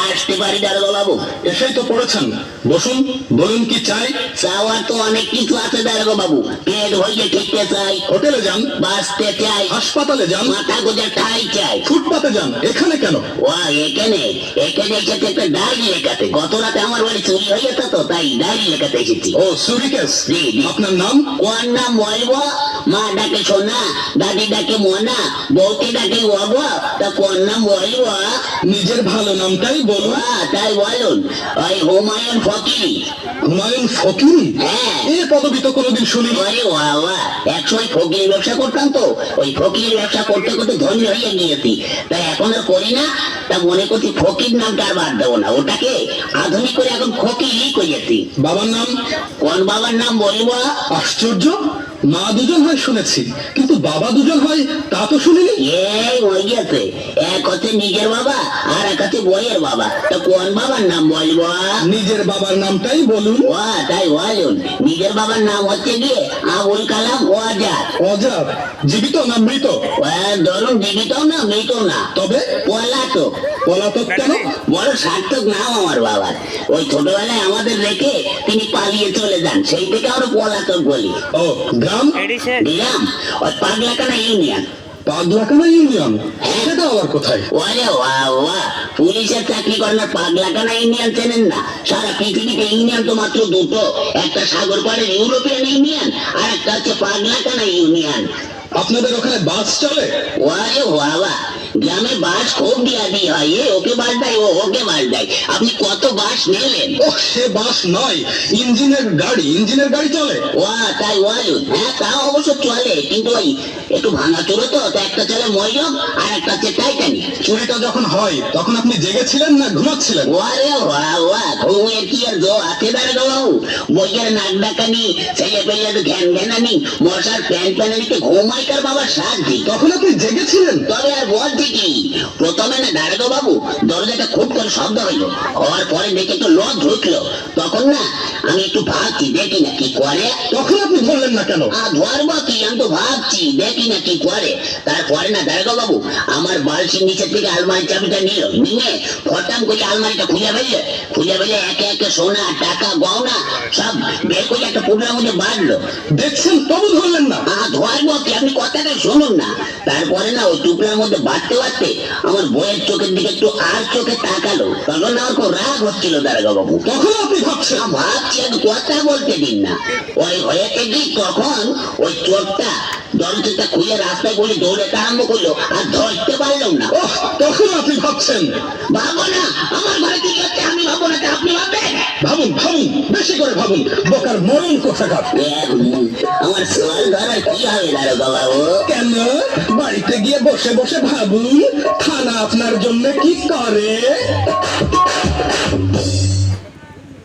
আসতে পারি দারোগা বাবু? এসেই তো পড়েছেন, বসুন, বলুন কি চাই। চাওয়ার তো অনেক কিছু আছে দারোগা বাবু। পেট ভরিয়ে খেতে চাই, হোটেলে যান, বাঁচতে চাই, হাসপাতালে যান, মাথা গোজার ঠাই চাই। ফুটপাতে যান, এখানে কেন? এখানে এখানে এসেছে একটা ডায়েরি লেখাতে। গত রাতে আমার বাড়ি চুরি হয়ে গেছে, তো তাই ডায়েরি লেখাতে এসেছি। ও চুরি কেস। জি, জি। আপনার নাম? কোন নাম বলবো? মা ডাকে সোনা, দাদি ডাকে মনা, বউকে ডাকে বাবা, তা কোন নাম বলবো? নিজের ভালো নামটাই বলুন। তাই বলুন, ওই হুমায়ুন ফকির। হুমায়ুন ফকির? হ্যাঁ। এই পদবি তো কোনোদিন শুনিনি। আরে বাবা, একসময় ফকির ব্যবসা করতাম তো, ওই ফকির ব্যবসা করতে করতে ধনী হয়ে গিয়েছি, তাই এখন আর করি না। তা মনে করছি ফকির নামটা আর বাদ দেবো না, ওটাকে আধুনিক করে এখন ফকিরই করেছি। বাবার নাম? কোন বাবার নাম বলবো? আশ্চর্য, মা দুজন হয় শুনেছি, কিন্তু বাবা দুজন হয় তা তো শুনিনি। এই হয়ে গেছে, এক হচ্ছে নিজের বাবা আর এক হচ্ছে বইয়ের বাবা। তা কোন বাবার নাম বলবো? নিজের বাবার নামটাই বলুন। তাই বলুন, নিজের বাবার নাম হচ্ছে গিয়ে আবুল কালাম ওয়াজাদ। অজাব? জীবিত না মৃত? ধরুন জীবিত না মৃত না, তবে পলাতক। পলাতক কেন? বড় সার্থক নাম আমার বাবার। ওই ছোটবেলায় আমাদের রেখে তিনি পালিয়ে চলে যান, সেই থেকে আমরা পলাতক বলি। ও গ্রাম? দিলাম ওই পাগলাকানা ইউনিয়ন। পাগলাকানা ইউনিয়ন? সেটা আবার কোথায়? ওরে বাবা, পুলিশের চাকরি করেন আর পাগলাকানা ইউনিয়ন চেনেন না? সারা পৃথিবীতে ইউনিয়ন তো মাত্র দুটো, একটা সাগর পাড়ের ইউরোপিয়ান ইউনিয়ন আর একটা হচ্ছে পাগলাকানা ইউনিয়ন। আপনাদের ওখানে বাস চলে? ওরে বাবা, গ্রামে বাস খুব দিয়াদি হয়, ওকে বাস দেয়, ও ওকে বাস দেয়। আপনি কত বাস নিলেন? ও সে বাস নয়, ইঞ্জিনের গাড়ি। ইঞ্জিনের গাড়ি চলে? তাই বলুন। হ্যাঁ, তা অবশ্য চলে, কিন্তু ওই একটু ভাঙা চোরে তো, একটা চলে ময়ূর আর একটা হচ্ছে টাইটানিক। চুরিটা যখন হয় তখন আপনি জেগেছিলেন না ঘুমাচ্ছিলেন? ওরে বাবা, ঘুমের কি আর জো আছে দাঁড়ানো বাবু? বইয়ের নাক ডাকানি, ছেলে পেলে তো ঘ্যান ঘ্যানানি, মশার প্যান প্যানানিতে ঘুমাইকার বাবার সাথী। তখন আপনি জেগেছিলেন? তবে আর বলছি কি, প্রথমে না দাঁড়ানো বাবু দরজাটা খুব করে শব্দ হইলো, হওয়ার পরে দেখে একটু লোক ঢুকলো, তখন না আমি একটু ভাবছি দেখি না কি করে। তখন আপনি ধরলেন না কেন? ধরবো কি, আমি তো ভাবছি দেখি না কি করে। তারপরে না দাঁড়ানো বাবু আমার বালসির নিচের থেকে আলমারি চাবিটা নিয়ে ফটাম করে আলমারিটা খুঁজে ফেললে একে একে সোনা টাকা গহনা সব বের করে একটা পুকুরের মধ্যে বাঁধলো। দেখছেন তবু ধরলেন না? ধরবো কি, আপনি কথাটা শুনুন না। তারপরে না ওই টুকরার মধ্যে বাঁধতে আমার বইয়ের চোখের দিকে একটু আর চোখে তাকালো, তখন না আমার খুব রাগ হচ্ছিল দারোগা বাবু। তখন আপনি ভাবছেন? ভাবছি আমি কথা বলতে দিন না। ওই হয়েছে কি, তখন ওই চোরটা দরজাটা খুলে রাস্তায় বলে দৌড়ে আরম্ভ করলো, আর ধরতে পারলাম না। তখন আপনি ভাবছেন? ভাবো না, আমার ঘরে কি হচ্ছে আমি ভাবো না, আপনি ভাববেন? ভাবুন, বেশি করে ভাবুন, বোকার মরণ কোথাকার। আমার সোয়াল ধরার কি হবে দারোগা বাবু? কেন? বাড়িতে গিয়ে বসে বসে ভাবুন, থানা আপনার জন্য কি করে।